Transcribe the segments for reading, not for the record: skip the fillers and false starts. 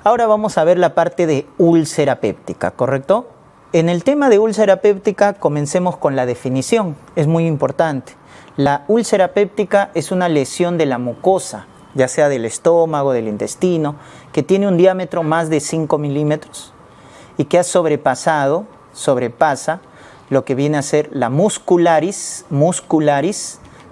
Ahora vamos a ver la parte de úlcera péptica, ¿correcto? En el tema de úlcera péptica comencemos con la definición, es muy importante. La úlcera péptica es una lesión de la mucosa, ya sea del estómago, del intestino, que tiene un diámetro más de 5 milímetros y que sobrepasa lo que viene a ser la muscularis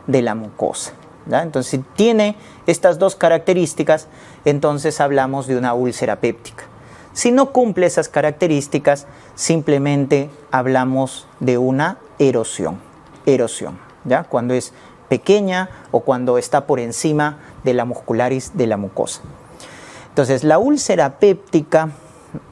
de la mucosa, ¿ya? Entonces, si tiene estas dos características, entonces hablamos de una úlcera péptica. Si no cumple esas características, simplemente hablamos de una erosión, ¿ya? Cuando es pequeña o cuando está por encima de la muscularis de la mucosa. Entonces, la úlcera péptica,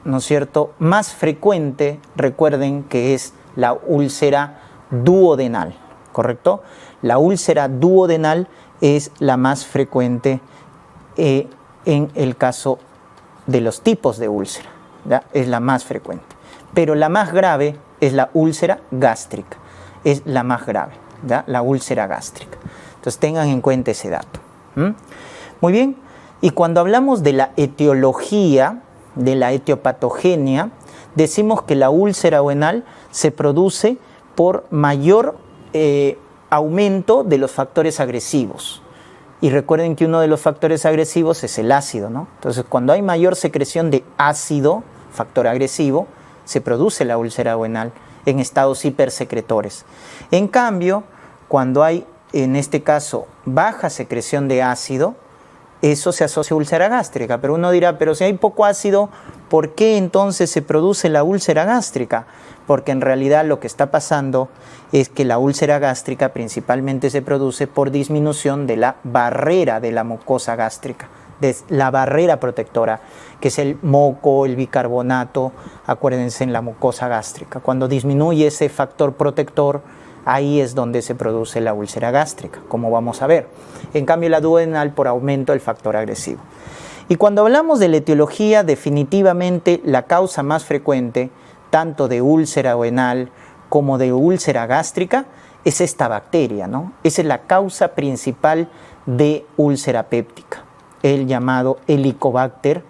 ¿no es cierto?, más frecuente, recuerden que es la úlcera duodenal, ¿correcto? La úlcera duodenal es la más frecuente en el caso de los tipos de úlcera, ¿ya? Es la más frecuente. Pero la más grave es la úlcera gástrica, es la más grave, ¿ya? La úlcera gástrica. Entonces tengan en cuenta ese dato. Muy bien, y cuando hablamos de la etiología, de la etiopatogenia, decimos que la úlcera duodenal se produce por mayor aumento de los factores agresivos. Y recuerden que uno de los factores agresivos es el ácido, ¿no? Entonces, cuando hay mayor secreción de ácido, factor agresivo, se produce la úlcera duodenal en estados hipersecretores. En cambio, cuando hay, en este caso, baja secreción de ácido, eso se asocia a úlcera gástrica. Pero uno dirá, pero si hay poco ácido, ¿por qué entonces se produce la úlcera gástrica? Porque en realidad lo que está pasando es que la úlcera gástrica principalmente se produce por disminución de la barrera de la mucosa gástrica, de la barrera protectora, que es el moco, el bicarbonato, acuérdense, en la mucosa gástrica. Cuando disminuye ese factor protector, ahí es donde se produce la úlcera gástrica, como vamos a ver. En cambio, la duodenal por aumento del factor agresivo. Y cuando hablamos de la etiología, definitivamente la causa más frecuente, tanto de úlcera duodenal como de úlcera gástrica, es esta bacteria, ¿no? Esa es la causa principal de úlcera péptica, el llamado Helicobacter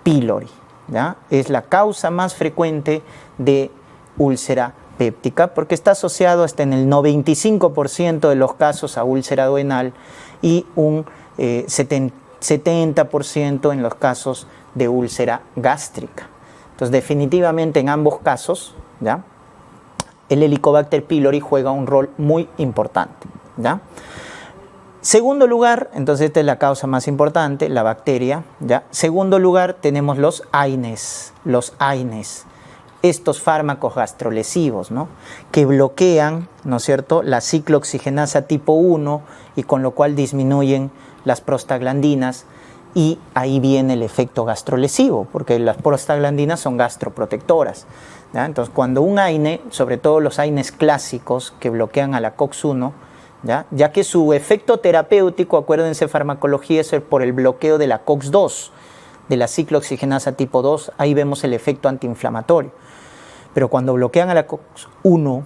pylori, ¿ya? Es la causa más frecuente de úlcera péptica porque está asociado hasta en el 95% de los casos a úlcera duodenal y un 70% en los casos de úlcera gástrica. Entonces, definitivamente en ambos casos, ¿ya?, el Helicobacter pylori juega un rol muy importante, ¿ya? Segundo lugar, entonces esta es la causa más importante, la bacteria, ¿ya? Segundo lugar tenemos los AINES, estos fármacos gastrolesivos, ¿no?, que bloquean, ¿no es cierto?, la ciclooxigenasa tipo 1 y con lo cual disminuyen las prostaglandinas. Y ahí viene el efecto gastrolesivo, porque las prostaglandinas son gastroprotectoras, ¿ya? Entonces, cuando un AINE, sobre todo los AINES clásicos que bloquean a la COX-1, ya que su efecto terapéutico, acuérdense, farmacología, es por el bloqueo de la COX-2, de la ciclooxigenasa tipo 2, ahí vemos el efecto antiinflamatorio. Pero cuando bloquean a la COX-1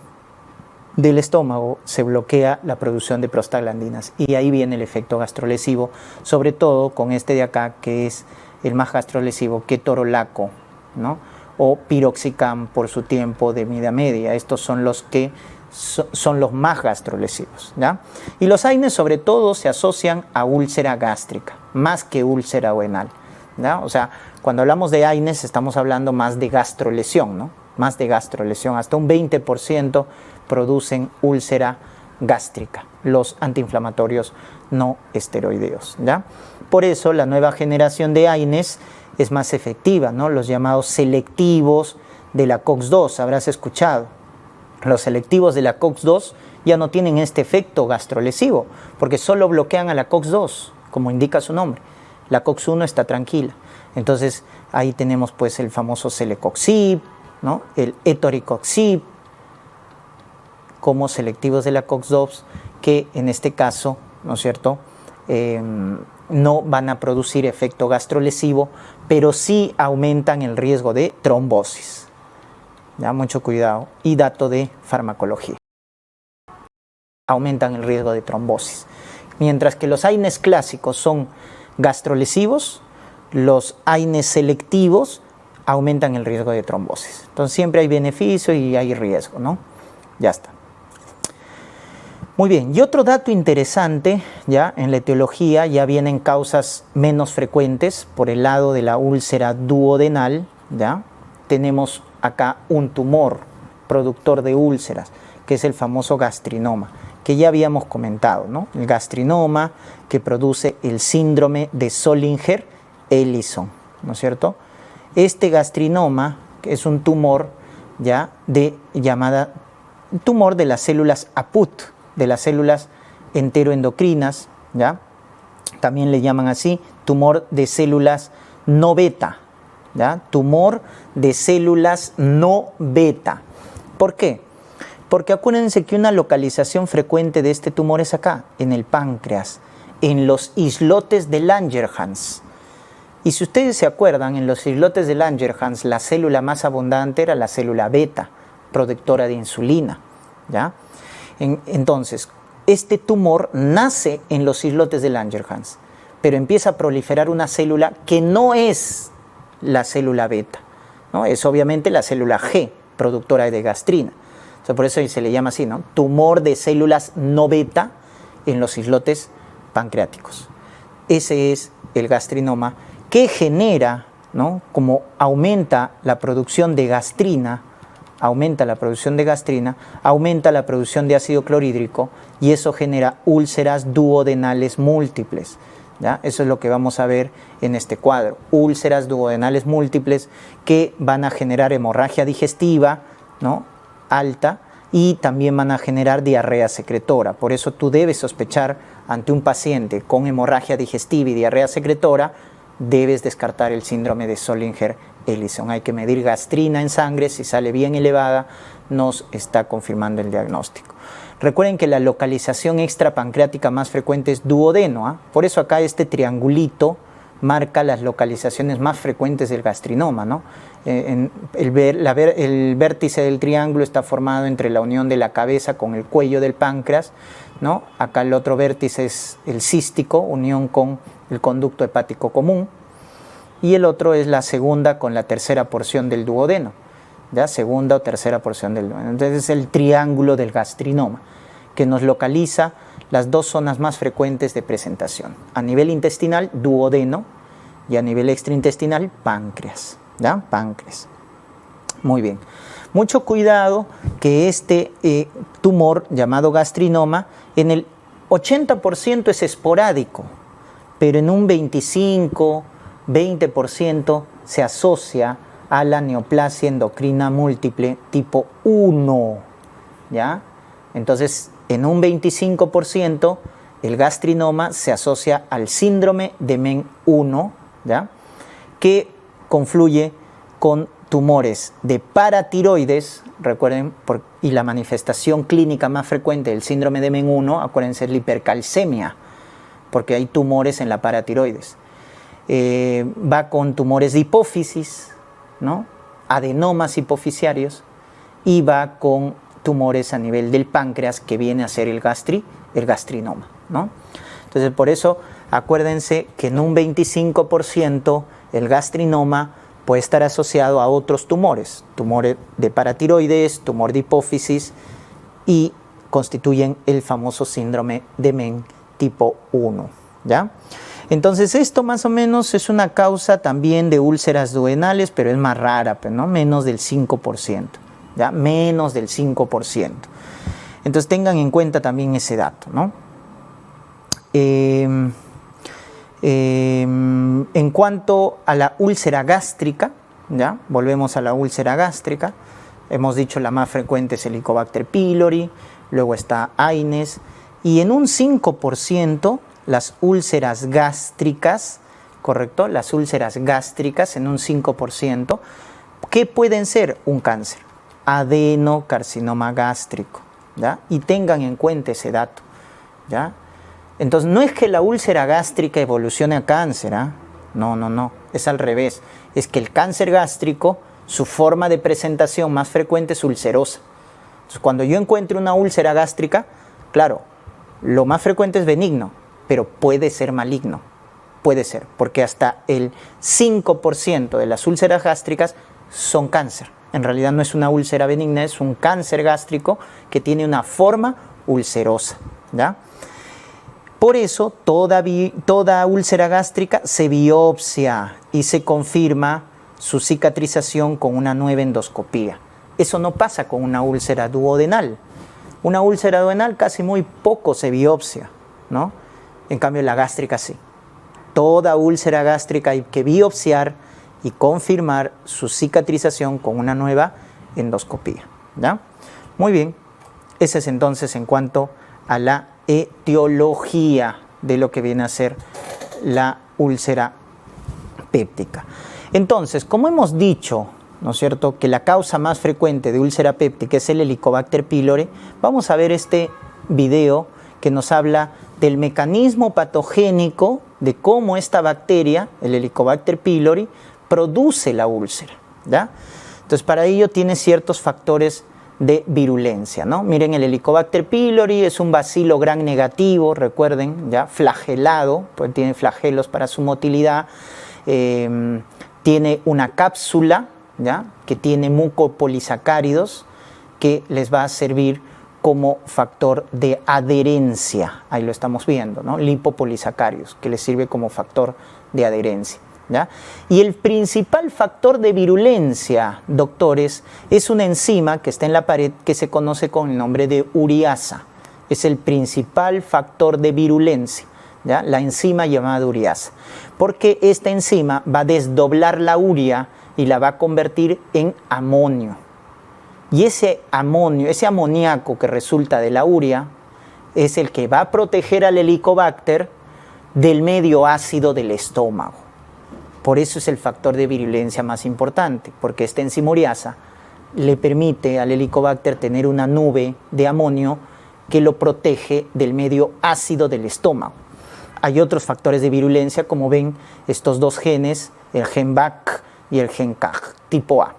del estómago, se bloquea la producción de prostaglandinas y ahí viene el efecto gastrolesivo, sobre todo con este de acá, que es el más gastrolesivo, ketorolaco, ¿no?, o piroxicam por su tiempo de vida media. Estos son los que son los más gastrolesivos, ¿ya? Y los AINES sobre todo se asocian a úlcera gástrica, más que úlcera duodenal, ¿ya? O sea, cuando hablamos de AINES estamos hablando más de gastrolesión, ¿no?, más de gastrolesión, hasta un 20% producen úlcera gástrica, los antiinflamatorios no esteroideos, ¿ya? Por eso la nueva generación de AINES es más efectiva, ¿no?, los llamados selectivos de la COX-2, habrás escuchado. Los selectivos de la COX-2 ya no tienen este efecto gastrolesivo, porque solo bloquean a la COX-2, como indica su nombre. La COX-1 está tranquila. Entonces, ahí tenemos pues el famoso celecoxib, ¿no?, el etoricoxib, como selectivos de la COX-2, que en este caso, ¿no es cierto?, no van a producir efecto gastrolesivo, pero sí aumentan el riesgo de trombosis. Ya, mucho cuidado. Y dato de farmacología. Aumentan el riesgo de trombosis. Mientras que los AINES clásicos son gastrolesivos, los AINES selectivos aumentan el riesgo de trombosis. Entonces siempre hay beneficio y hay riesgo, ¿no? Ya está. Muy bien, y otro dato interesante, ya en la etiología ya vienen causas menos frecuentes por el lado de la úlcera duodenal, ya tenemos acá un tumor productor de úlceras, que es el famoso gastrinoma, que ya habíamos comentado, ¿no? El gastrinoma que produce el síndrome de Zollinger-Ellison, ¿no es cierto? Este gastrinoma es un tumor, ya, tumor de las células APUT, de las células enteroendocrinas, ¿ya? También le llaman así, tumor de células no beta, ¿ya? Tumor de células no beta. ¿Por qué? Porque acuérdense que una localización frecuente de este tumor es acá, en el páncreas, en los islotes de Langerhans. Y si ustedes se acuerdan, en los islotes de Langerhans la célula más abundante era la célula beta, productora de insulina, ¿ya? Entonces, este tumor nace en los islotes de Langerhans, pero empieza a proliferar una célula que no es la célula beta, ¿no? Es obviamente la célula G, productora de gastrina. O sea, por eso se le llama así, ¿no? Tumor de células no beta en los islotes pancreáticos. Ese es el gastrinoma que genera, ¿no? Como aumenta la producción de gastrina, aumenta la producción de ácido clorhídrico y eso genera úlceras duodenales múltiples, ¿ya? Eso es lo que vamos a ver en este cuadro, úlceras duodenales múltiples que van a generar hemorragia digestiva, ¿no? Alta, y también van a generar diarrea secretora. Por eso tú debes sospechar ante un paciente con hemorragia digestiva y diarrea secretora, debes descartar el síndrome de Zollinger-Ellison. Hay que medir gastrina en sangre, si sale bien elevada, nos está confirmando el diagnóstico. Recuerden que la localización extrapancreática más frecuente es duodeno, ¿eh? Por eso acá este triangulito marca las localizaciones más frecuentes del gastrinoma, ¿no? El vértice del triángulo está formado entre la unión de la cabeza con el cuello del páncreas, ¿no? Acá el otro vértice es el cístico, unión con el conducto hepático común, y el otro es la segunda con la tercera porción del duodeno, ¿ya? Segunda o tercera porción del duodeno. Entonces es el triángulo del gastrinoma, que nos localiza las dos zonas más frecuentes de presentación. A nivel intestinal, duodeno, y a nivel extraintestinal, páncreas, ¿ya? Páncreas. Muy bien. Mucho cuidado que este tumor llamado gastrinoma en el 80% es esporádico, pero en un 25-20% se asocia a la neoplasia endocrina múltiple tipo 1, ¿ya? Entonces, en un 25% el gastrinoma se asocia al síndrome de MEN1, ¿ya? Que confluye con tumores de paratiroides, recuerden, y la manifestación clínica más frecuente del síndrome de MEN1, acuérdense, es la hipercalcemia, porque hay tumores en la paratiroides. Va con tumores de hipófisis, ¿no? Adenomas hipofisiarios, y va con tumores a nivel del páncreas, que viene a ser el gastrinoma, ¿no? Entonces, por eso, acuérdense que en un 25% el gastrinoma puede estar asociado a otros tumores, tumores de paratiroides, tumor de hipófisis, y constituyen el famoso síndrome de MEN tipo 1, ¿ya? Entonces esto más o menos es una causa también de úlceras duodenales, pero es más rara, ¿no? Menos del 5%, ¿ya? Menos del 5%. Entonces tengan en cuenta también ese dato, ¿no? En cuanto a la úlcera gástrica, ¿ya? Volvemos a la úlcera gástrica. Hemos dicho la más frecuente es Helicobacter pylori, luego está AINES, y en un 5% las úlceras gástricas, ¿correcto? Las úlceras gástricas en un 5%, ¿qué pueden ser? Un cáncer, adenocarcinoma gástrico, ¿ya? Y tengan en cuenta ese dato, ¿ya? Entonces, no es que la úlcera gástrica evolucione a cáncer, ¿eh? No, es al revés. Es que el cáncer gástrico, su forma de presentación más frecuente es ulcerosa. Entonces, cuando yo encuentro una úlcera gástrica, claro, lo más frecuente es benigno, pero puede ser maligno. puede ser, porque hasta el 5% de las úlceras gástricas son cáncer. En realidad no es una úlcera benigna, es un cáncer gástrico que tiene una forma ulcerosa, ¿ya? Por eso toda úlcera gástrica se biopsia y se confirma su cicatrización con una nueva endoscopía. Eso no pasa con una úlcera duodenal. Una úlcera duodenal casi muy poco se biopsia, ¿no? En cambio la gástrica sí. Toda úlcera gástrica hay que biopsiar y confirmar su cicatrización con una nueva endoscopía, ¿ya? Muy bien, ese es entonces en cuanto a la etiología de lo que viene a ser la úlcera péptica. Entonces, como hemos dicho, ¿no es cierto?, que la causa más frecuente de úlcera péptica es el Helicobacter pylori, vamos a ver este video que nos habla del mecanismo patogénico de cómo esta bacteria, el Helicobacter pylori, produce la úlcera, ¿ya? Entonces, para ello tiene ciertos factores de virulencia, ¿no? Miren, el Helicobacter pylori es un bacilo gram negativo, recuerden, ya flagelado, pues tiene flagelos para su motilidad, tiene una cápsula, ¿ya?, que tiene mucopolisacáridos que les va a servir como factor de adherencia. Ahí lo estamos viendo, ¿no? Lipopolisacáridos, que les sirve como factor de adherencia, ¿ya? Y el principal factor de virulencia, doctores, es una enzima que está en la pared que se conoce con el nombre de ureasa. Es el principal factor de virulencia, ¿ya? La enzima llamada ureasa. Porque esta enzima va a desdoblar la urea y la va a convertir en amonio. Y ese amonio, ese amoníaco que resulta de la urea, es el que va a proteger al Helicobacter del medio ácido del estómago. Por eso es el factor de virulencia más importante, porque esta enzima ureasa le permite al Helicobacter tener una nube de amonio que lo protege del medio ácido del estómago. Hay otros factores de virulencia, como ven, estos dos genes, el gen BAC y el gen CAG, tipo A.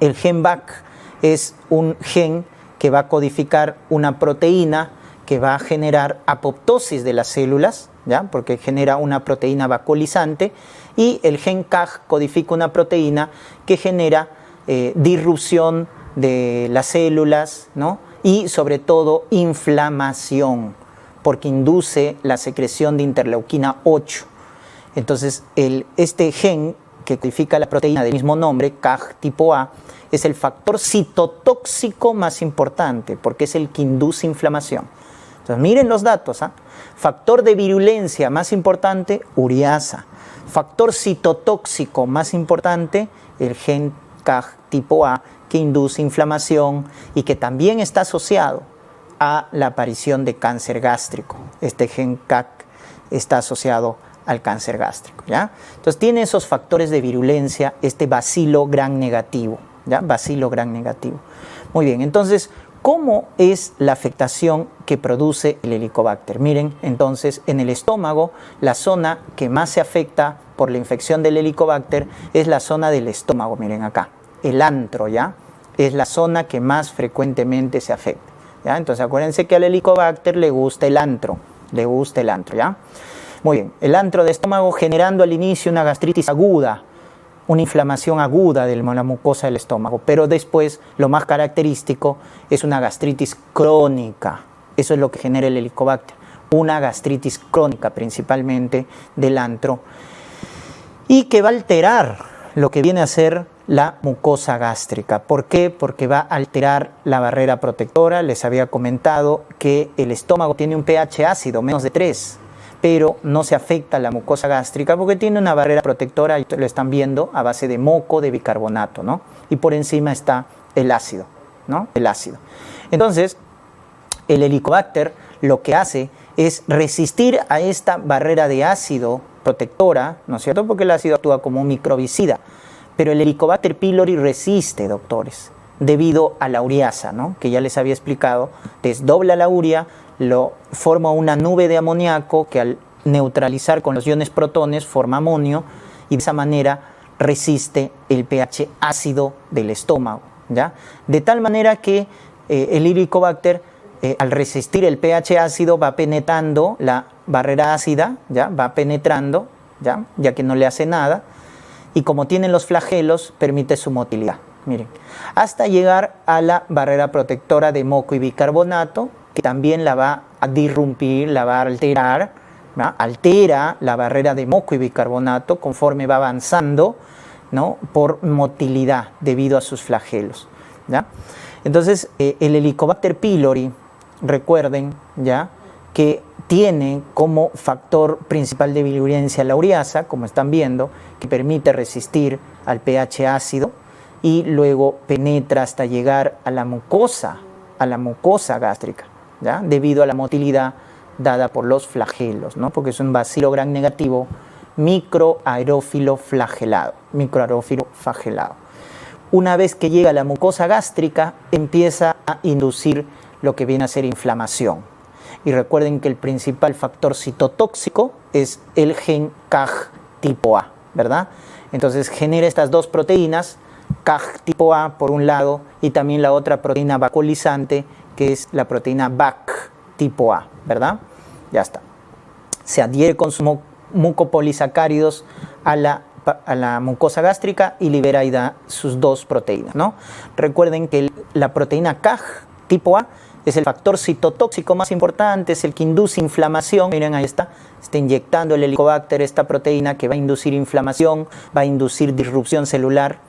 El gen BAC es un gen que va a codificar una proteína que va a generar apoptosis de las células, ¿ya?, porque genera una proteína vacuolizante, y el gen CAG codifica una proteína que genera disrupción de las células, ¿no?, y sobre todo inflamación, porque induce la secreción de interleuquina 8. Entonces, este gen que codifica la proteína del mismo nombre, CAG tipo A, es el factor citotóxico más importante, porque es el que induce inflamación. Entonces, miren los datos, ¿ah? Factor de virulencia más importante, ureasa. Factor citotóxico más importante, el gen CAG tipo A, que induce inflamación y que también está asociado a la aparición de cáncer gástrico. Este gen CAG está asociado al cáncer gástrico, ¿ya? Entonces tiene esos factores de virulencia, este bacilo gram negativo, ¿ya? Bacilo gram negativo. Muy bien, entonces, ¿cómo es la afectación que produce el Helicobacter? Miren, entonces, en el estómago, la zona que más se afecta por la infección del Helicobacter es la zona del estómago, miren acá, el antro, ¿ya? Es la zona que más frecuentemente se afecta, ¿ya? Entonces, acuérdense que al Helicobacter le gusta el antro, ¿ya? Muy bien, el antro de estómago generando al inicio una gastritis aguda, una inflamación aguda de la mucosa del estómago, pero después lo más característico es una gastritis crónica. Eso es lo que genera el Helicobacter, una gastritis crónica principalmente del antro, y que va a alterar lo que viene a ser la mucosa gástrica. ¿Por qué? Porque va a alterar la barrera protectora. Les había comentado que el estómago tiene un pH ácido, menos de 3, pero no se afecta a la mucosa gástrica porque tiene una barrera protectora, y lo están viendo, a base de moco de bicarbonato, ¿no? Y por encima está el ácido, ¿no? El ácido. Entonces, el Helicobacter lo que hace es resistir a esta barrera de ácido protectora, ¿no es cierto? Porque el ácido actúa como un microbicida. Pero el Helicobacter pylori resiste, doctores, debido a la ureasa, ¿no?, que ya les había explicado, desdobla la urea, lo forma una nube de amoníaco que al neutralizar con los iones protones forma amonio, y de esa manera resiste el pH ácido del estómago, ¿ya? De tal manera que el Helicobacter, al resistir el pH ácido, va penetrando la barrera ácida, ¿ya? Va penetrando, ya que no le hace nada, y como tienen los flagelos, permite su motilidad. Miren, hasta llegar a la barrera protectora de moco y bicarbonato, que también la va a disrumpir, la va a alterar, ¿no? Altera la barrera de moco y bicarbonato conforme va avanzando, ¿no? Por motilidad debido a sus flagelos, ¿ya? Entonces, el Helicobacter pylori, recuerden, ¿ya? Que tiene como factor principal de virulencia la ureasa, como están viendo, que permite resistir al pH ácido y luego penetra hasta llegar a la mucosa gástrica, ¿ya? Debido a la motilidad dada por los flagelos, ¿no? Porque es un bacilo gram negativo microaerófilo flagelado. Una vez que llega a la mucosa gástrica, empieza a inducir lo que viene a ser inflamación. Y recuerden que el principal factor citotóxico es el gen CAG tipo A, ¿verdad? Entonces genera estas dos proteínas, CAG tipo A por un lado, y también la otra proteína vacuolizante, que es la proteína BAC tipo A, ¿verdad? Ya está. Se adhiere con sus mucopolisacáridos a la mucosa gástrica y libera y da sus dos proteínas, ¿no? Recuerden que la proteína CAG tipo A es el factor citotóxico más importante, es el que induce inflamación. Miren, ahí está inyectando el Helicobacter esta proteína que va a inducir inflamación, va a inducir disrupción celular.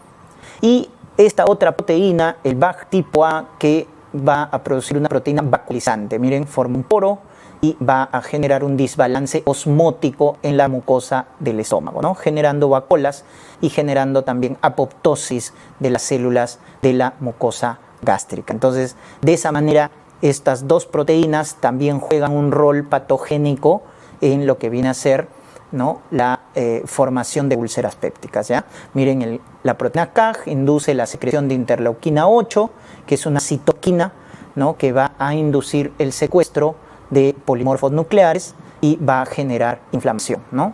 Y esta otra proteína, el BAC tipo A, que va a producir una proteína vacuolizante. Miren, forma un poro y va a generar un desbalance osmótico en la mucosa del estómago, ¿no? Generando vacuolas y generando también apoptosis de las células de la mucosa gástrica. Entonces, de esa manera, estas dos proteínas también juegan un rol patogénico en lo que viene a ser, ¿no? La formación de úlceras pépticas, ¿ya? Miren, la proteína CAG induce la secreción de interleuquina 8, que es una citoquina, ¿no? Que va a inducir el secuestro de polimorfos nucleares y va a generar inflamación, ¿no?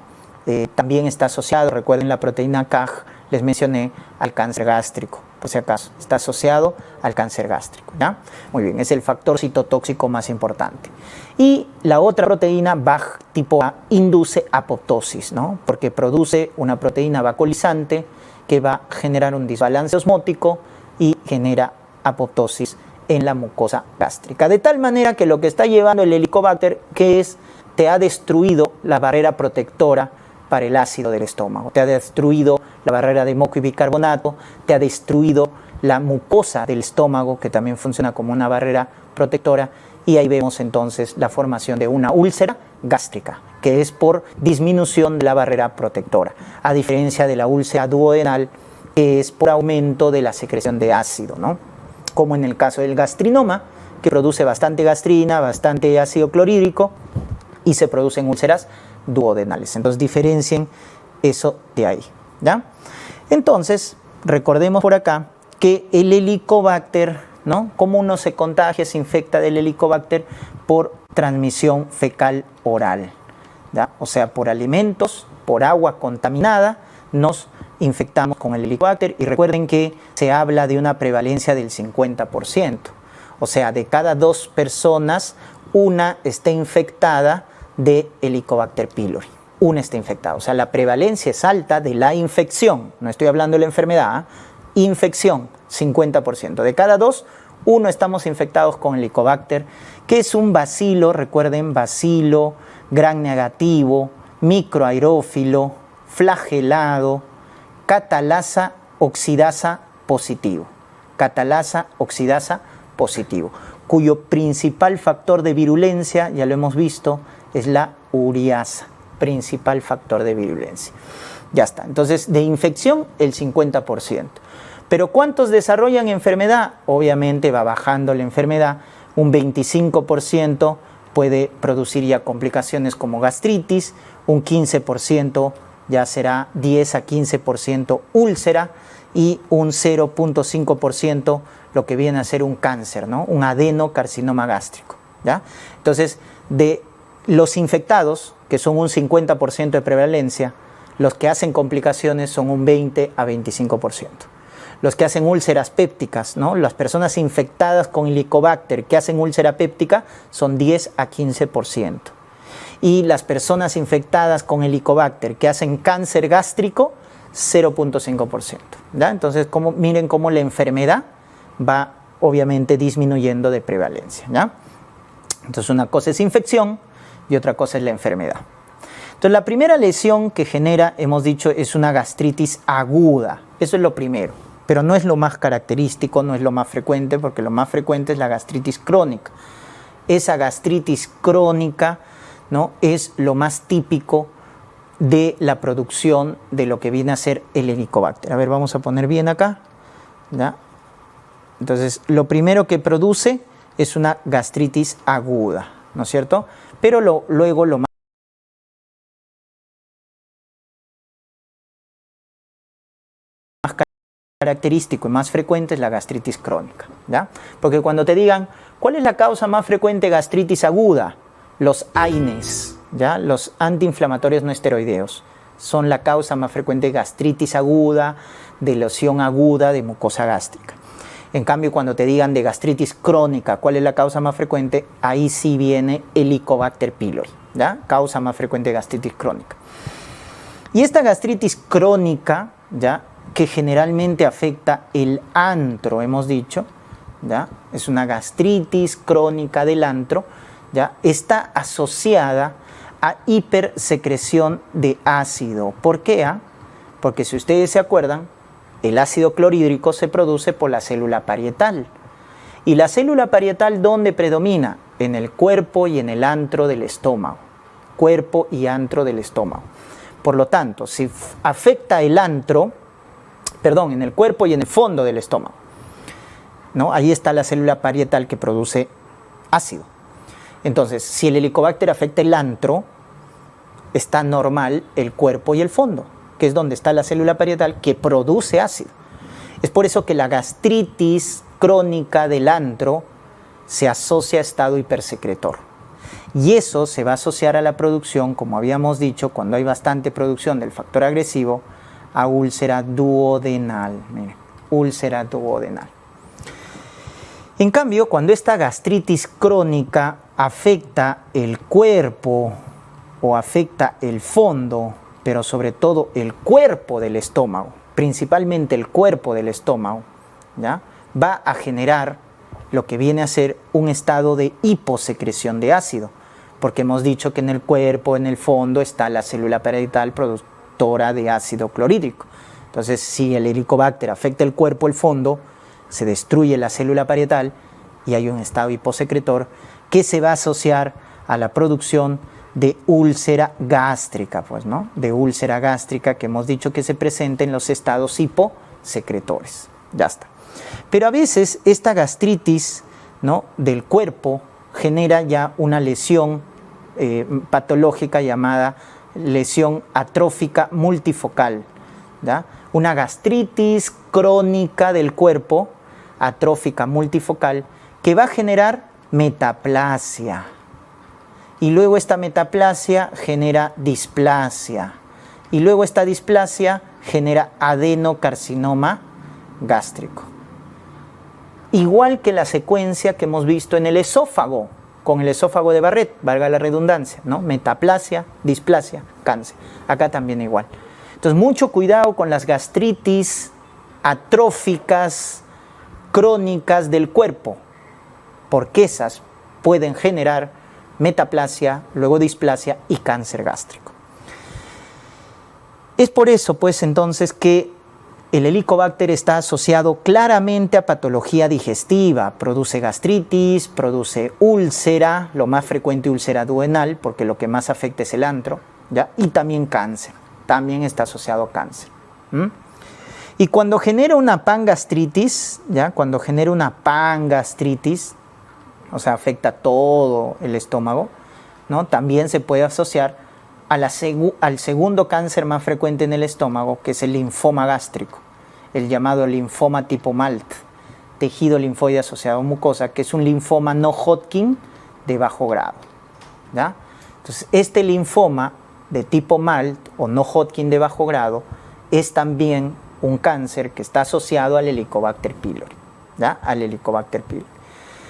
También está asociado, recuerden, la proteína CAG, les mencioné, al cáncer gástrico, por si acaso, está asociado al cáncer gástrico, ¿ya? Muy bien, es el factor citotóxico más importante. Y la otra proteína, BAG tipo A, induce apoptosis, ¿no? Porque produce una proteína vacuolizante que va a generar un desbalance osmótico y genera apoptosis en la mucosa gástrica. De tal manera que lo que está llevando el Helicobacter, que es, te ha destruido la barrera protectora para el ácido del estómago, te ha destruido la barrera de moco y bicarbonato, te ha destruido la mucosa del estómago, que también funciona como una barrera protectora, y ahí vemos entonces la formación de una úlcera gástrica, que es por disminución de la barrera protectora, a diferencia de la úlcera duodenal, que es por aumento de la secreción de ácido, ¿no? Como en el caso del gastrinoma, que produce bastante gastrina, bastante ácido clorhídrico, y se producen úlceras duodenales. Entonces diferencien eso de ahí, ¿ya? Entonces, recordemos por acá que el Helicobacter, ¿no? ¿Cómo uno se contagia, se infecta del Helicobacter? Por transmisión fecal oral, ¿ya? O sea, por alimentos, por agua contaminada, nos infectamos con el Helicobacter, y recuerden que se habla de una prevalencia del 50%. O sea, de cada 2 personas, una está infectada de Helicobacter pylori. Una está infectada. O sea, la prevalencia es alta de la infección. No estoy hablando de la enfermedad. Infección, 50%. De cada 2, 1 estamos infectados con Helicobacter, que es un bacilo, recuerden, bacilo gram negativo, microaerófilo, flagelado, catalasa oxidasa positivo. Catalasa oxidasa positivo, cuyo principal factor de virulencia, ya lo hemos visto, es la ureasa, principal factor de virulencia. Ya está. Entonces, de infección, el 50%. Pero ¿cuántos desarrollan enfermedad? Obviamente va bajando la enfermedad. Un 25% puede producir ya complicaciones como gastritis, un 15% ya será 10 a 15% úlcera, y un 0.5% lo que viene a ser un cáncer, ¿no? Un adenocarcinoma gástrico, ¿ya? Entonces, de los infectados, que son un 50% de prevalencia, los que hacen complicaciones son un 20 a 25%. Los que hacen úlceras pépticas, ¿no? Las personas infectadas con Helicobacter que hacen úlcera péptica son 10 a 15%. Y las personas infectadas con Helicobacter que hacen cáncer gástrico, 0.5%. ¿Ya? Entonces, miren cómo la enfermedad va obviamente disminuyendo de prevalencia. ¿Ya? Entonces, una cosa es infección y otra cosa es la enfermedad. Entonces, la primera lesión que genera, hemos dicho, es una gastritis aguda. Eso es lo primero, pero no es lo más característico, no es lo más frecuente, porque lo más frecuente es la gastritis crónica. Esa gastritis crónica, ¿no?, es lo más típico de la producción de lo que viene a ser el Helicobacter. A ver, vamos a poner bien acá. ¿Ya? Entonces, lo primero que produce es una gastritis aguda, ¿no es cierto? Pero luego lo más característico y más frecuente es la gastritis crónica. ¿Ya? Porque cuando te digan, ¿cuál es la causa más frecuente de gastritis aguda? Los AINES, ¿ya? Los antiinflamatorios no esteroideos, son la causa más frecuente de gastritis aguda, de lesión aguda de mucosa gástrica. En cambio, cuando te digan de gastritis crónica, ¿cuál es la causa más frecuente? Ahí sí viene Helicobacter pylori, ¿ya? Causa más frecuente de gastritis crónica. Y esta gastritis crónica, ¿ya?, que generalmente afecta el antro, hemos dicho, ¿ya?, es una gastritis crónica del antro, ¿ya?, está asociada a hipersecreción de ácido. ¿Por qué? Porque si ustedes se acuerdan, el ácido clorhídrico se produce por la célula parietal. ¿Y la célula parietal dónde predomina? En el cuerpo y en el antro del estómago. Cuerpo y antro del estómago. Por lo tanto, si afecta el antro, en el cuerpo y en el fondo del estómago, ¿no?, ahí está la célula parietal que produce ácido. Entonces, si el Helicobacter afecta el antro, está normal el cuerpo y el fondo, que es donde está la célula parietal que produce ácido. Es por eso que la gastritis crónica del antro se asocia a estado hipersecretor. Y eso se va a asociar a la producción, como habíamos dicho, cuando hay bastante producción del factor agresivo, a úlcera duodenal. Miren, úlcera duodenal. En cambio, cuando esta gastritis crónica afecta el cuerpo o afecta el fondo, pero sobre todo el cuerpo del estómago, principalmente el cuerpo del estómago, ¿ya?, va a generar lo que viene a ser un estado de hiposecreción de ácido, porque hemos dicho que en el cuerpo, en el fondo, está la célula parietal productora de ácido clorhídrico. Entonces, si el Helicobacter afecta el cuerpo, el fondo, se destruye la célula parietal y hay un estado hiposecretor que se va a asociar a la producción de úlcera gástrica, pues, ¿no?, de úlcera gástrica, que hemos dicho que se presenta en los estados hiposecretores. Ya está. Pero a veces esta gastritis, ¿no?, del cuerpo genera ya una lesión patológica llamada lesión atrófica multifocal, ¿ya? Una gastritis crónica del cuerpo, atrófica multifocal, que va a generar metaplasia. Y luego esta metaplasia genera displasia. Y luego esta displasia genera adenocarcinoma gástrico. Igual que la secuencia que hemos visto en el esófago, con el esófago de Barrett, valga la redundancia, ¿no? Metaplasia, displasia, cáncer. Acá también igual. Entonces, mucho cuidado con las gastritis atróficas crónicas del cuerpo, porque esas pueden generar metaplasia, luego displasia y cáncer gástrico. Es por eso, pues, entonces, que el Helicobacter está asociado claramente a patología digestiva, produce gastritis, produce úlcera, lo más frecuente úlcera duodenal, porque lo que más afecta es el antro, ¿ya?, y también cáncer, también está asociado a cáncer. Y cuando genera una pangastritis, ¿ya?, cuando genera una pangastritis, o sea, afecta todo el estómago, ¿no?, también se puede asociar a al segundo cáncer más frecuente en el estómago, que es el linfoma gástrico, el llamado linfoma tipo MALT, tejido linfoide asociado a mucosa, que es un linfoma no Hodgkin de bajo grado, ¿ya? Entonces, este linfoma de tipo MALT o no Hodgkin de bajo grado es también un cáncer que está asociado al Helicobacter pylori, ¿ya?, al Helicobacter pylori.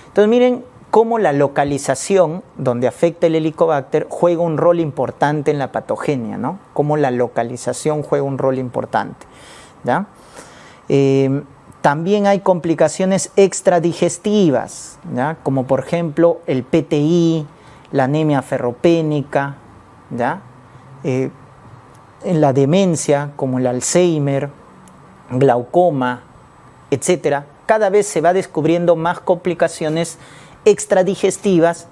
Entonces, miren cómo la localización donde afecta el Helicobacter juega un rol importante en la patogenia, ¿no? Cómo la localización juega un rol importante, ¿ya? También hay complicaciones extradigestivas, ¿ya? Como por ejemplo el PTI, la anemia ferropénica, ¿ya? En la demencia, como el Alzheimer, glaucoma, etcétera. Cada vez se va descubriendo más complicaciones extradigestivas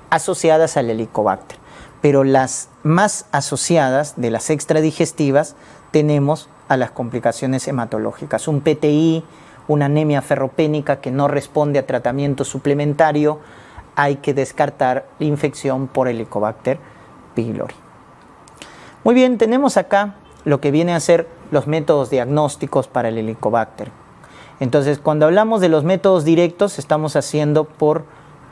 asociadas al Helicobacter. Pero las más asociadas de las extradigestivas tenemos a las complicaciones hematológicas. Un PTI, una anemia ferropénica que no responde a tratamiento suplementario, hay que descartar la infección por Helicobacter pylori. Muy bien, tenemos acá lo que viene a ser los métodos diagnósticos para el Helicobacter. Entonces, cuando hablamos de los métodos directos, estamos haciendo por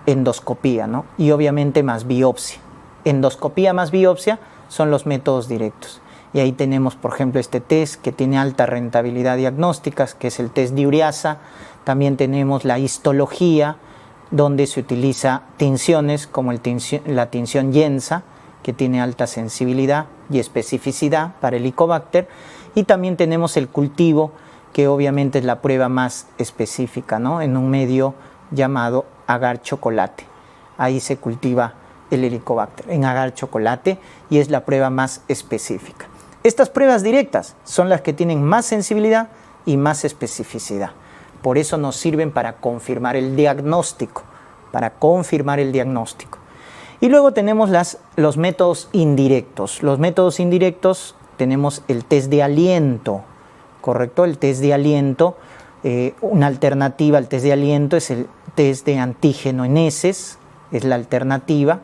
endoscopía, ¿no? Y obviamente más biopsia. Endoscopía más biopsia son los métodos directos. Y ahí tenemos, por ejemplo, este test que tiene alta rentabilidad diagnóstica, que es el test de ureasa. También tenemos la histología, donde se utiliza tinciones como la tinción Yensa, que tiene alta sensibilidad y especificidad para el Helicobacter. Y también tenemos el cultivo, que obviamente es la prueba más específica, ¿no? En un medio llamado agar chocolate. Ahí se cultiva el Helicobacter, en agar chocolate, y es la prueba más específica. Estas pruebas directas son las que tienen más sensibilidad y más especificidad. Por eso nos sirven para confirmar el diagnóstico, Y luego tenemos los métodos indirectos. Los métodos indirectos tenemos el test de aliento, ¿correcto? El test de aliento, una alternativa al test de aliento es el test de antígeno en heces, es la alternativa,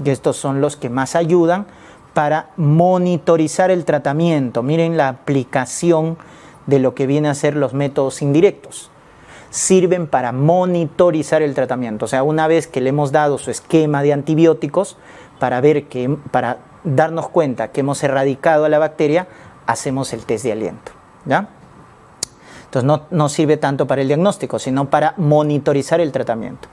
y estos son los que más ayudan para monitorizar el tratamiento. Miren la aplicación de lo que viene a ser los métodos indirectos. Sirven para monitorizar el tratamiento. O sea, una vez que le hemos dado su esquema de antibióticos, para darnos cuenta que hemos erradicado a la bacteria, hacemos el test de aliento, ¿ya? Entonces no sirve tanto para el diagnóstico, sino para monitorizar el tratamiento.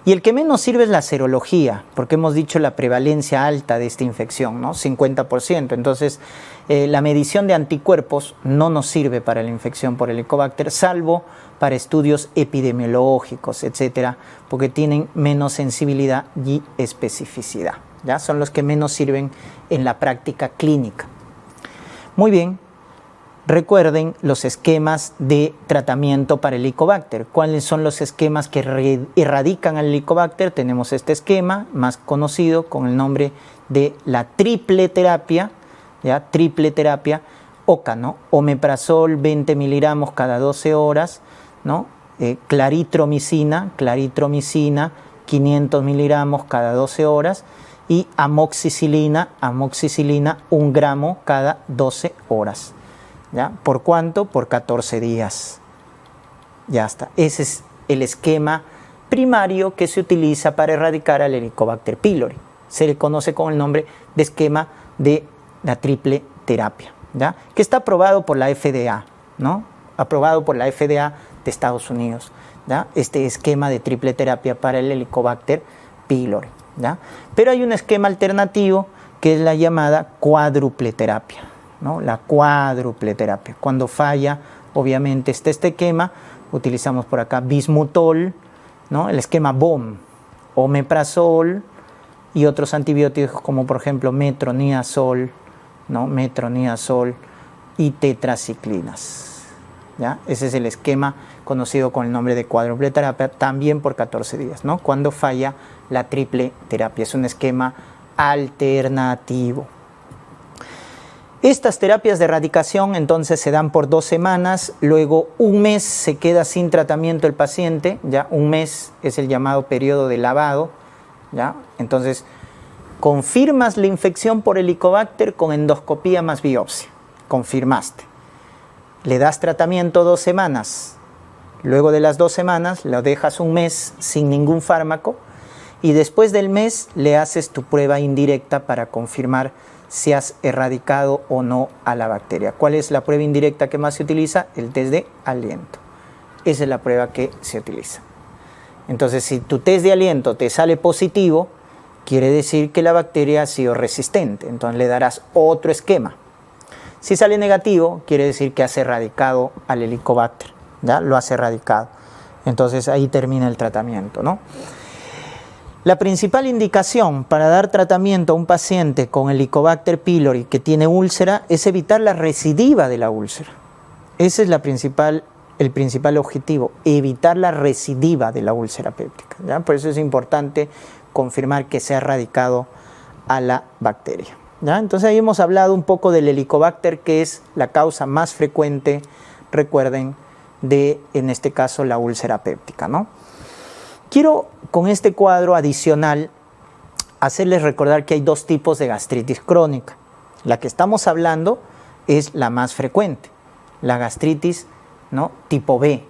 Y el que menos sirve es la serología, porque hemos dicho la prevalencia alta de esta infección, ¿no? 50%. Entonces, la medición de anticuerpos no nos sirve para la infección por Helicobacter, salvo para estudios epidemiológicos, etcétera, porque tienen menos sensibilidad y especificidad, ¿ya? Son los que menos sirven en la práctica clínica. Muy bien. Recuerden los esquemas de tratamiento para el Helicobacter. ¿Cuáles son los esquemas que erradican al Helicobacter? Tenemos este esquema más conocido con el nombre de la triple terapia, ¿ya? Triple terapia OCA, ¿no? Omeprazol 20 miligramos cada 12 horas, ¿no? Claritromicina 500 miligramos cada 12 horas y amoxicilina 1 gramo cada 12 horas. ¿Ya? ¿Por cuánto? Por 14 días. Ya está. Ese es el esquema primario que se utiliza para erradicar al Helicobacter pylori. Se le conoce con el nombre de esquema de la triple terapia, ¿ya? Que está aprobado por la FDA, ¿no? Aprobado por la FDA de Estados Unidos, ¿ya? Este esquema de triple terapia para el Helicobacter pylori, ¿ya? Pero hay un esquema alternativo que es la llamada cuádruple terapia, ¿no? La cuádruple terapia. Cuando falla, obviamente, este esquema, utilizamos por acá bismutol, ¿no? El esquema BOM, omeprazol y otros antibióticos como por ejemplo metronidazol, ¿no? Metronidazol y tetraciclinas, ¿ya? Ese es el esquema conocido con el nombre de cuádruple terapia, también por 14 días, ¿no? Cuando falla la triple terapia. Es un esquema alternativo. Estas terapias de erradicación entonces se dan por 2 semanas, luego un mes se queda sin tratamiento el paciente, ya un mes es el llamado periodo de lavado, ¿ya? Entonces confirmas la infección por Helicobacter con endoscopía más biopsia, confirmaste. Le das tratamiento 2 semanas, luego de las 2 semanas lo dejas un mes sin ningún fármaco y después del mes le haces tu prueba indirecta para confirmar si has erradicado o no a la bacteria. ¿Cuál es la prueba indirecta que más se utiliza? El test de aliento. Esa es la prueba que se utiliza. Entonces, si tu test de aliento te sale positivo, quiere decir que la bacteria ha sido resistente. Entonces, le darás otro esquema. Si sale negativo, quiere decir que has erradicado al Helicobacter, ¿ya? Lo has erradicado. Entonces, ahí termina el tratamiento, ¿no? La principal indicación para dar tratamiento a un paciente con Helicobacter pylori que tiene úlcera es evitar la recidiva de la úlcera. Ese es el principal objetivo, evitar la recidiva de la úlcera péptica, ¿ya? Por eso es importante confirmar que se ha erradicado a la bacteria, ¿ya? Entonces ahí hemos hablado un poco del Helicobacter, que es la causa más frecuente, recuerden, de, en este caso, la úlcera péptica, ¿no? Quiero, con este cuadro adicional, hacerles recordar que hay dos tipos de gastritis crónica. La que estamos hablando es la más frecuente, la gastritis, ¿no?, tipo B,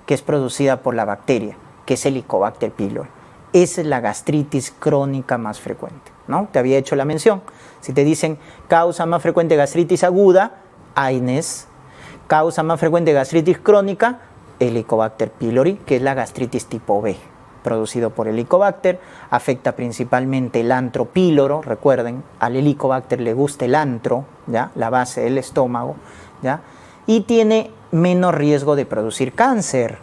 que es producida por la bacteria, que es Helicobacter pylori. Esa es la gastritis crónica más frecuente, ¿no? Te había hecho la mención. Si te dicen causa más frecuente gastritis aguda, AINES. Causa más frecuente gastritis crónica, Helicobacter pylori, que es la gastritis tipo B, producido por Helicobacter, afecta principalmente el antro píloro. Recuerden, al Helicobacter le gusta el antro, ¿ya?, la base del estómago, ¿ya?, y tiene menos riesgo de producir cáncer,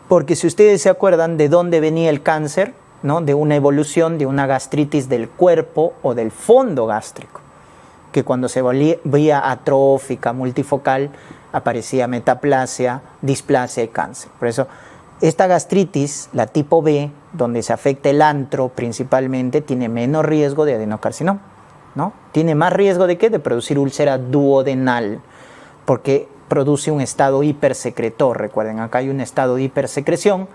porque si ustedes se acuerdan de dónde venía el cáncer, ¿no?, de una evolución de una gastritis del cuerpo o del fondo gástrico, que cuando se volvía atrófica, multifocal, aparecía metaplasia, displasia y cáncer. Por eso, esta gastritis, la tipo B, donde se afecta el antro principalmente, tiene menos riesgo de adenocarcinoma, ¿no? Tiene más riesgo de ¿qué? De producir úlcera duodenal, porque produce un estado hipersecretor. Recuerden, acá hay un estado de hipersecreción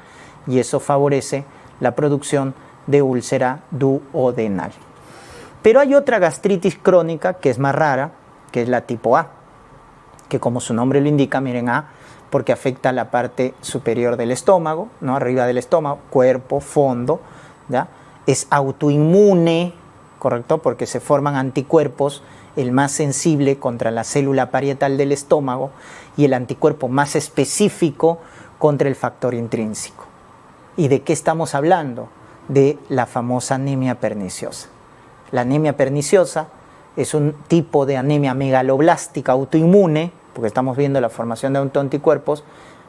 y eso favorece la producción de úlcera duodenal. Pero hay otra gastritis crónica que es más rara, que es la tipo A, que como su nombre lo indica, miren, A, porque afecta la parte superior del estómago, ¿no?, arriba del estómago, cuerpo, fondo, ¿ya? Es autoinmune, ¿correcto?, porque se forman anticuerpos, el más sensible contra la célula parietal del estómago y el anticuerpo más específico contra el factor intrínseco. ¿Y de qué estamos hablando? De la famosa anemia perniciosa. La anemia perniciosa es un tipo de anemia megaloblástica autoinmune, porque estamos viendo la formación de autoanticuerpos,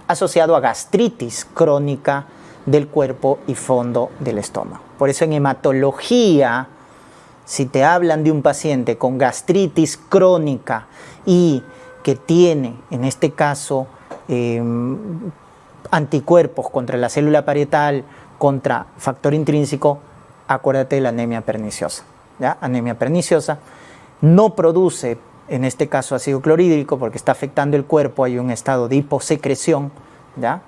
asociado a gastritis crónica del cuerpo y fondo del estómago. Por eso en hematología, si te hablan de un paciente con gastritis crónica y que tiene, en este caso, anticuerpos contra la célula parietal, contra factor intrínseco, acuérdate de la anemia perniciosa, ¿ya? Anemia perniciosa no produce, en este caso, ácido clorhídrico, porque está afectando el cuerpo, hay un estado de hiposecreción, ¿ya?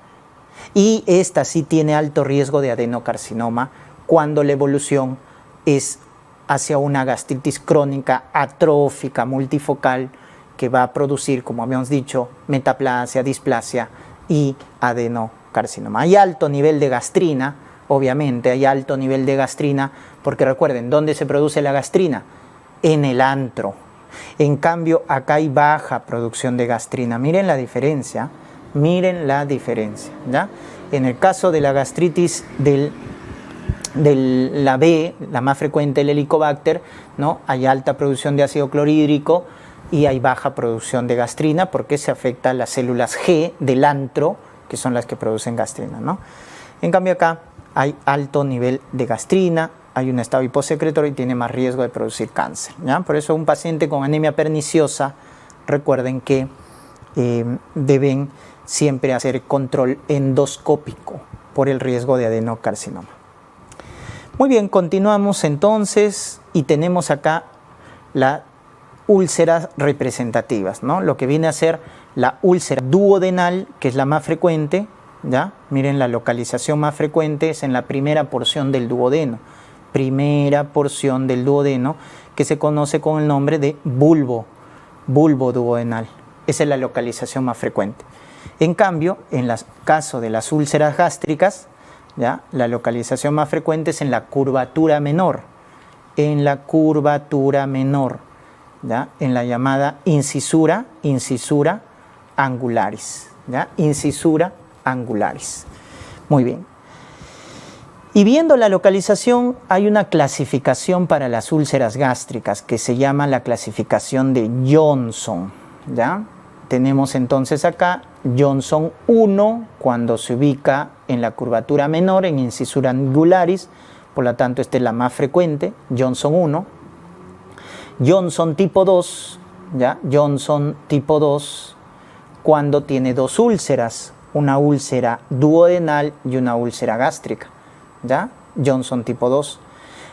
Y esta sí tiene alto riesgo de adenocarcinoma cuando la evolución es hacia una gastritis crónica atrófica multifocal que va a producir, como habíamos dicho, metaplasia, displasia y adenocarcinoma. Hay alto nivel de gastrina, obviamente, hay alto nivel de gastrina, porque recuerden, ¿dónde se produce la gastrina? En el antro. En cambio, acá hay baja producción de gastrina. Miren la diferencia, ¿ya? En el caso de la gastritis de la B, la más frecuente, el Helicobacter, ¿no?, hay alta producción de ácido clorhídrico y hay baja producción de gastrina porque se afecta a las células G del antro, que son las que producen gastrina, ¿no? En cambio acá hay alto nivel de gastrina, hay un estado hiposecretor y tiene más riesgo de producir cáncer, ¿ya? Por eso un paciente con anemia perniciosa, recuerden que deben siempre hacer control endoscópico por el riesgo de adenocarcinoma. Muy bien, continuamos entonces y tenemos acá las úlceras representativas, ¿no? Lo que viene a ser la úlcera duodenal, que es la más frecuente, ¿ya? Miren, la localización más frecuente es en la primera porción del duodeno, que se conoce con el nombre de bulbo duodenal. Esa es la localización más frecuente. En cambio, en el caso de las úlceras gástricas, ¿ya?, la localización más frecuente es en la curvatura menor, ¿ya?, en la llamada incisura angularis, ¿ya?, incisura angularis. Muy bien. Y viendo la localización, hay una clasificación para las úlceras gástricas que se llama la clasificación de Johnson, ¿ya? Tenemos entonces acá Johnson 1 cuando se ubica en la curvatura menor, en incisura angularis, por lo tanto esta es la más frecuente, Johnson 1. Johnson tipo 2, ¿ya? Johnson tipo 2 cuando tiene dos úlceras, una úlcera duodenal y una úlcera gástrica, ¿ya? Johnson tipo 2.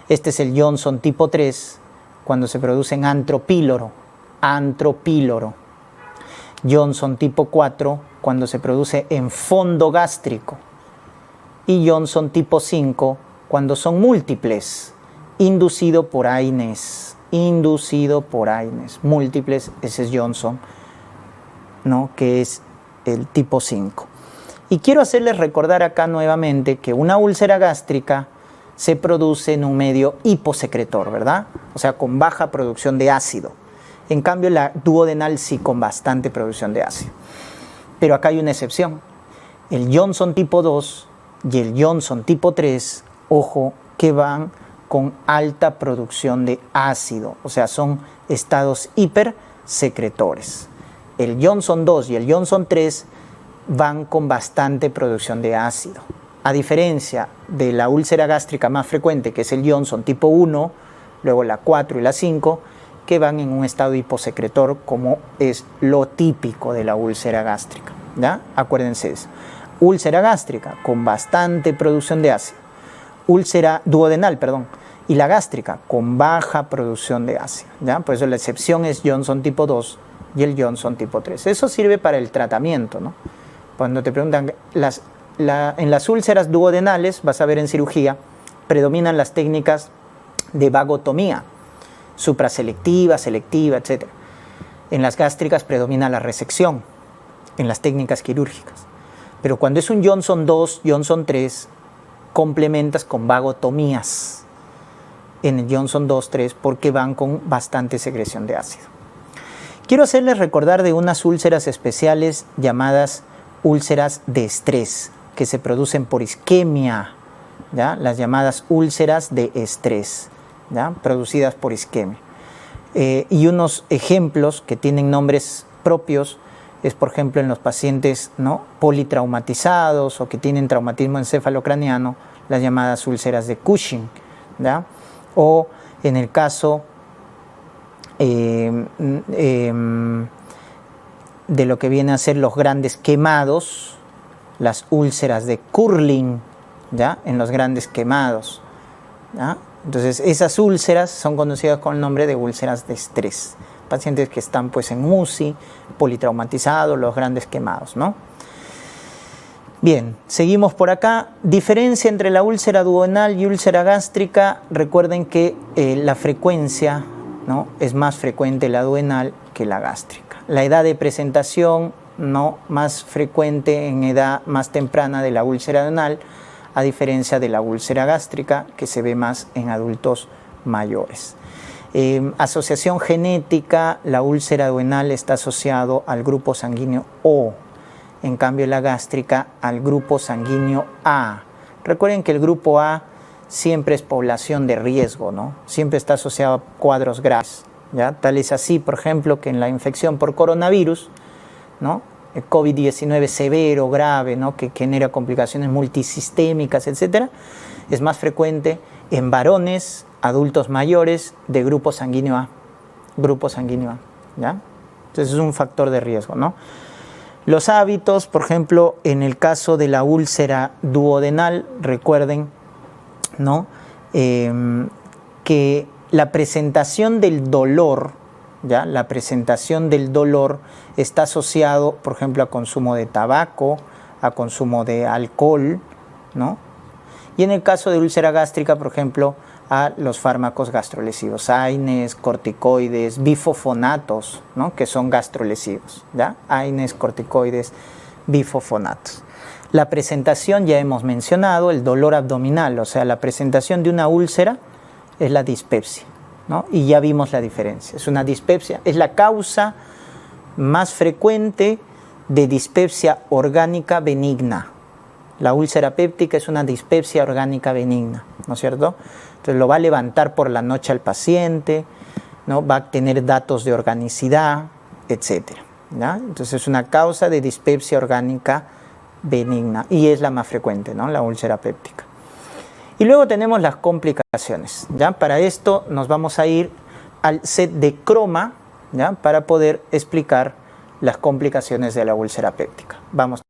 Este es el Johnson tipo 3 cuando se produce en antropíloro. Johnson tipo 4 cuando se produce en fondo gástrico. Y Johnson tipo 5 cuando son múltiples, inducido por AINES, múltiples, ese es Johnson, ¿no? Que es el tipo 5. Y quiero hacerles recordar acá nuevamente que una úlcera gástrica se produce en un medio hiposecretor, ¿verdad? O sea, con baja producción de ácido. En cambio, la duodenal sí con bastante producción de ácido. Pero acá hay una excepción. El Johnson tipo 2 y el Johnson tipo 3, ojo, que van con alta producción de ácido. O sea, son estados hipersecretores. El Johnson 2 y el Johnson 3 van con bastante producción de ácido. A diferencia de la úlcera gástrica más frecuente, que es el Johnson tipo 1, luego la 4 y la 5, que van en un estado hiposecretor, como es lo típico de la úlcera gástrica, ¿ya? Acuérdense eso. Úlcera gástrica con bastante producción de ácido. Úlcera duodenal, y la gástrica con baja producción de ácido, ¿ya? Por eso la excepción es Johnson tipo 2 y el Johnson tipo 3. Eso sirve para el tratamiento, ¿no? Cuando te preguntan, en las úlceras duodenales, vas a ver en cirugía, predominan las técnicas de vagotomía, supraselectiva, selectiva, etc. En las gástricas predomina la resección, en las técnicas quirúrgicas. Pero cuando es un Johnson 2, Johnson 3, complementas con vagotomías en el Johnson 2, 3, porque van con bastante secreción de ácido. Quiero hacerles recordar de unas úlceras especiales llamadas úlceras de estrés, que se producen por isquemia, ¿ya? Las llamadas úlceras de estrés, ¿ya? Producidas por isquemia. Y unos ejemplos que tienen nombres propios es, por ejemplo, en los pacientes, ¿no?, politraumatizados o que tienen traumatismo encefalocraneano, las llamadas úlceras de Cushing, ¿ya? O en el caso de lo que viene a ser los grandes quemados, las úlceras de Curling, ¿ya? En los grandes quemados, ¿ya? Entonces esas úlceras son conocidas con el nombre de úlceras de estrés, pacientes que están pues en UCI, politraumatizados, los grandes quemados, ¿no? Bien, seguimos por acá. Diferencia entre la úlcera duodenal y úlcera gástrica. Recuerden que la frecuencia, ¿no?, es más frecuente la duodenal que la gástrica. La edad de presentación, ¿no?, más frecuente en edad más temprana de la úlcera duodenal, a diferencia de la úlcera gástrica, que se ve más en adultos mayores. Asociación genética, la úlcera duodenal está asociado al grupo sanguíneo O, en cambio la gástrica al grupo sanguíneo A. Recuerden que el grupo A siempre es población de riesgo, ¿no? Siempre está asociado a cuadros graves, ¿ya? Tal es así, por ejemplo, que en la infección por coronavirus, ¿no?, el COVID-19 severo, grave, ¿no?, que genera complicaciones multisistémicas, etc., es más frecuente en varones, adultos mayores, de grupo sanguíneo A. ¿Ya? Entonces es un factor de riesgo, ¿no? Los hábitos, por ejemplo, en el caso de la úlcera duodenal, recuerden, ¿no?, que la presentación del dolor, ¿ya?, la presentación del dolor está asociado, por ejemplo, a consumo de tabaco, a consumo de alcohol, ¿no? Y en el caso de úlcera gástrica, por ejemplo, a los fármacos gastrolesivos, AINES, corticoides, bifosfonatos, ¿no?, que son gastrolesivos, ¿ya? AINES, corticoides, bifosfonatos. La presentación ya hemos mencionado, el dolor abdominal, o sea, la presentación de una úlcera es la dispepsia, ¿no? Y ya vimos la diferencia. Es una dispepsia, es la causa más frecuente de dispepsia orgánica benigna, La úlcera péptica es una dispepsia orgánica benigna, ¿no es cierto? Entonces lo va a levantar por la noche al paciente, ¿no? Va a tener datos de organicidad, etc. ¿Ya? Entonces es una causa de dispepsia orgánica benigna y es la más frecuente, ¿no? La úlcera péptica. Y luego tenemos las complicaciones, ¿ya? Para esto nos vamos a ir al set de croma, ¿ya? Para poder explicar las complicaciones de la úlcera péptica. Vamos.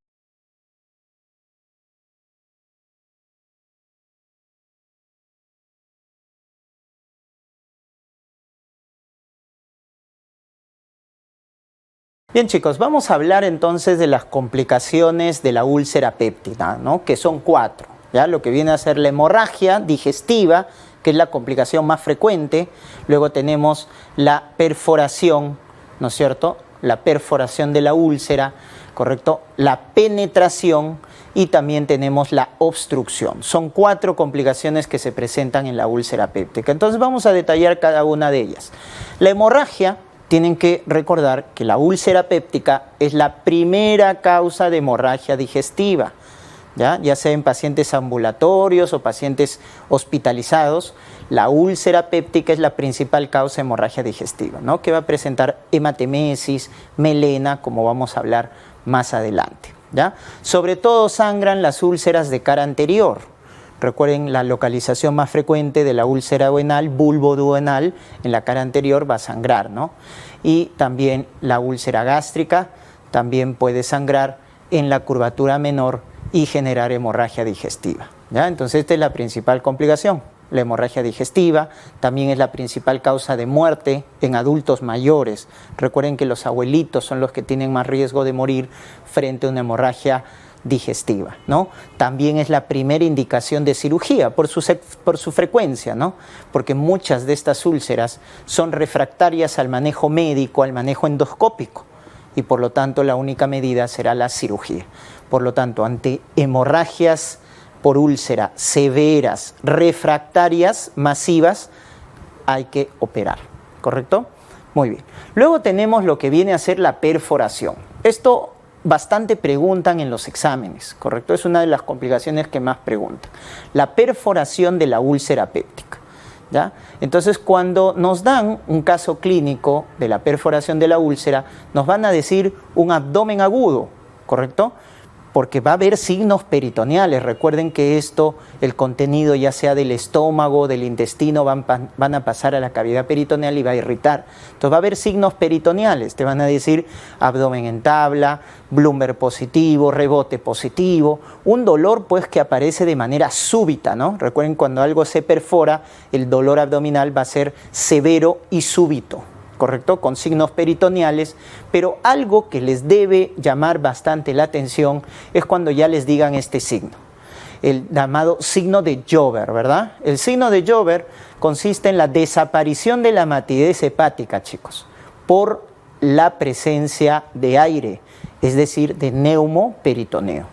Bien chicos, vamos a hablar entonces de las complicaciones de la úlcera péptica, ¿no? Que son 4, ¿ya? Lo que viene a ser la hemorragia digestiva, que es la complicación más frecuente. Luego tenemos la perforación, ¿no es cierto? La perforación de la úlcera, ¿correcto? La penetración y también tenemos la obstrucción. Son 4 complicaciones que se presentan en la úlcera péptica. Entonces vamos a detallar cada una de ellas. La hemorragia, tienen que recordar que la úlcera péptica es la primera causa de hemorragia digestiva, ya sea en pacientes ambulatorios o pacientes hospitalizados. La úlcera péptica es la principal causa de hemorragia digestiva, ¿no? Que va a presentar hematemesis, melena, como vamos a hablar más adelante, ¿ya? Sobre todo sangran las úlceras de cara anterior. Recuerden, la localización más frecuente de la úlcera duodenal, bulboduodenal, en la cara anterior va a sangrar, ¿no? Y también la úlcera gástrica también puede sangrar en la curvatura menor y generar hemorragia digestiva, ¿ya? Entonces esta es la principal complicación. La hemorragia digestiva también es la principal causa de muerte en adultos mayores. Recuerden que los abuelitos son los que tienen más riesgo de morir frente a una hemorragia digestiva, ¿no? También es la primera indicación de cirugía por su frecuencia, ¿no? Porque muchas de estas úlceras son refractarias al manejo médico, al manejo endoscópico, y por lo tanto la única medida será la cirugía. Por lo tanto, ante hemorragias por úlcera severas, refractarias, masivas, hay que operar, ¿correcto? Muy bien. Luego tenemos lo que viene a ser la perforación. Esto bastante preguntan en los exámenes, ¿correcto? Es una de las complicaciones que más preguntan. La perforación de la úlcera péptica, ¿ya? Entonces, cuando nos dan un caso clínico de la perforación de la úlcera, nos van a decir un abdomen agudo, ¿correcto? Porque va a haber signos peritoneales. Recuerden que esto, el contenido ya sea del estómago, del intestino, van a pasar a la cavidad peritoneal y va a irritar. Entonces va a haber signos peritoneales. Te van a decir abdomen en tabla, Blumberg positivo, rebote positivo. Un dolor pues que aparece de manera súbita, ¿no? Recuerden, cuando algo se perfora, el dolor abdominal va a ser severo y súbito, ¿correcto? Con signos peritoneales, pero algo que les debe llamar bastante la atención es cuando ya les digan este signo, el llamado signo de Jover, ¿verdad? El signo de Jover consiste en la desaparición de la matidez hepática, chicos, por la presencia de aire, es decir, de neumoperitoneo.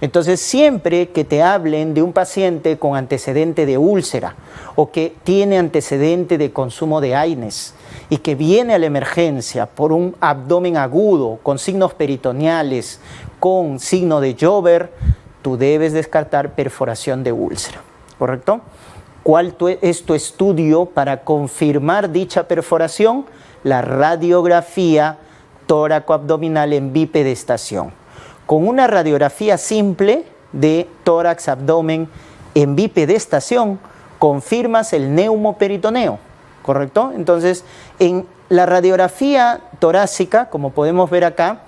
Entonces, siempre que te hablen de un paciente con antecedente de úlcera o que tiene antecedente de consumo de AINES y que viene a la emergencia por un abdomen agudo, con signos peritoneales, con signo de Jover, tú debes descartar perforación de úlcera, ¿correcto? ¿Cuál es tu estudio para confirmar dicha perforación? La radiografía tóraco-abdominal en bipedestación. Con una radiografía simple de tórax-abdomen en bipedestación, confirmas el neumoperitoneo, ¿correcto? Entonces, en la radiografía torácica, como podemos ver acá,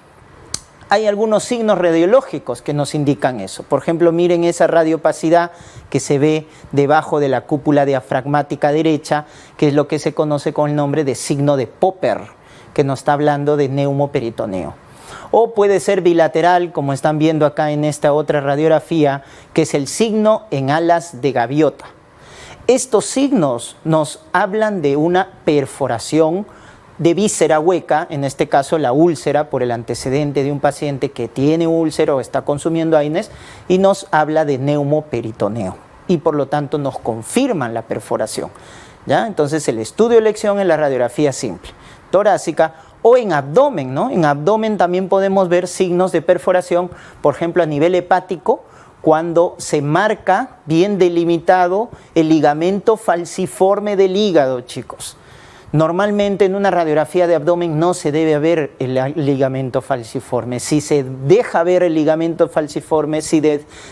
hay algunos signos radiológicos que nos indican eso. Por ejemplo, miren esa radiopacidad que se ve debajo de la cúpula diafragmática derecha, que es lo que se conoce con el nombre de signo de Popper, que nos está hablando de neumoperitoneo. O puede ser bilateral, como están viendo acá en esta otra radiografía, que es el signo en alas de gaviota. Estos signos nos hablan de una perforación de víscera hueca, en este caso la úlcera, por el antecedente de un paciente que tiene úlcera o está consumiendo AINES, y nos habla de neumoperitoneo, y por lo tanto nos confirman la perforación, ¿ya? Entonces el estudio de elección es la radiografía simple, torácica, o en abdomen, ¿no? En abdomen también podemos ver signos de perforación, por ejemplo a nivel hepático, cuando se marca bien delimitado el ligamento falciforme del hígado, chicos. Normalmente en una radiografía de abdomen no se debe ver el ligamento falciforme. Si se deja ver el ligamento falciforme, si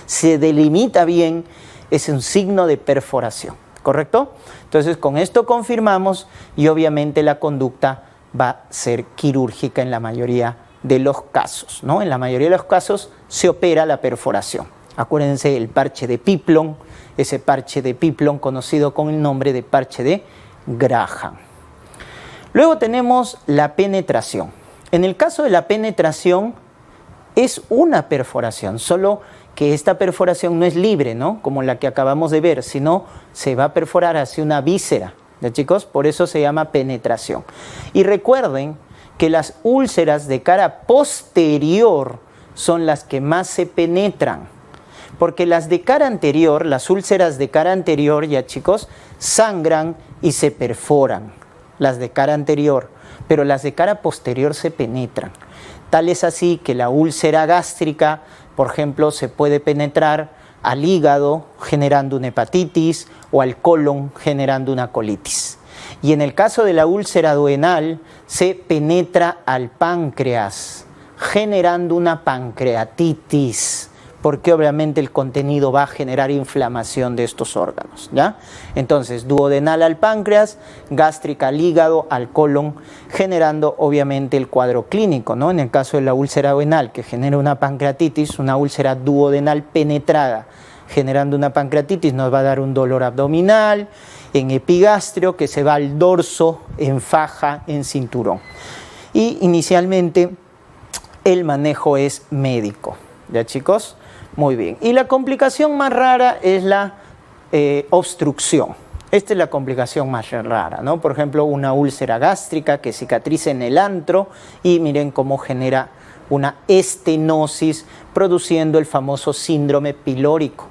se delimita bien, es un signo de perforación, ¿correcto? Entonces con esto confirmamos y obviamente la conducta va a ser quirúrgica en la mayoría de los casos, ¿no? En la mayoría de los casos se opera la perforación. Acuérdense el parche de Piplon, ese parche de Piplon conocido con el nombre de parche de Graham. Luego tenemos la penetración. En el caso de la penetración es una perforación, solo que esta perforación no es libre, ¿no? Como la que acabamos de ver, sino se va a perforar hacia una víscera, ¿ya, chicos? Por eso se llama penetración. Y recuerden que las úlceras de cara posterior son las que más se penetran, porque las de cara anterior, las úlceras de cara anterior, ya, chicos, sangran y se perforan. Las de cara anterior, pero las de cara posterior se penetran. Tal es así que la úlcera gástrica, por ejemplo, se puede penetrar al hígado generando una hepatitis o al colon generando una colitis. Y en el caso de la úlcera duodenal se penetra al páncreas generando una pancreatitis, porque obviamente el contenido va a generar inflamación de estos órganos, ¿ya? Entonces, duodenal al páncreas, gástrica al hígado, al colon, generando obviamente el cuadro clínico, ¿no? En el caso de la úlcera duodenal, que genera una pancreatitis, una úlcera duodenal penetrada, generando una pancreatitis, nos va a dar un dolor abdominal, en epigastrio, que se va al dorso, en faja, en cinturón. Y inicialmente el manejo es médico, ¿ya, chicos? Muy bien. Y la complicación más rara es la obstrucción. Esta es la complicación más rara, ¿no? Por ejemplo, una úlcera gástrica que cicatriza en el antro y miren cómo genera una estenosis produciendo el famoso síndrome pilórico,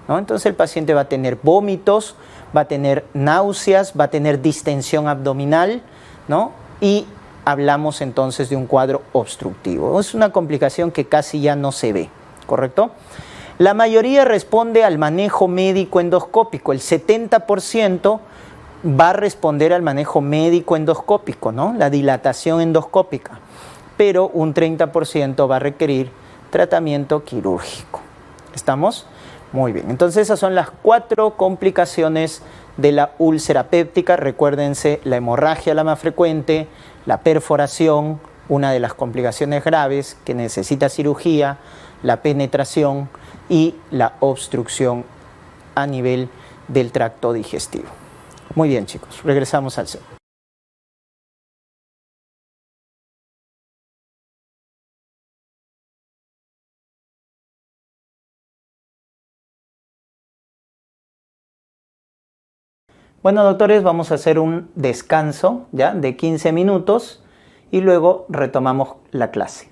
¿no? Entonces el paciente va a tener vómitos, va a tener náuseas, va a tener distensión abdominal, ¿no? Y hablamos entonces de un cuadro obstructivo. Es una complicación que casi ya no se ve, ¿correcto? La mayoría responde al manejo médico endoscópico, el 70% va a responder al manejo médico endoscópico, ¿no? La dilatación endoscópica, pero un 30% va a requerir tratamiento quirúrgico. ¿Estamos? Muy bien, entonces esas son las 4 complicaciones de la úlcera péptica. Recuérdense, la hemorragia la más frecuente, la perforación, una de las complicaciones graves que necesita cirugía, la penetración y la obstrucción a nivel del tracto digestivo. Muy bien, chicos, regresamos al set. Bueno, doctores, vamos a hacer un descanso ya de 15 minutos y luego retomamos la clase.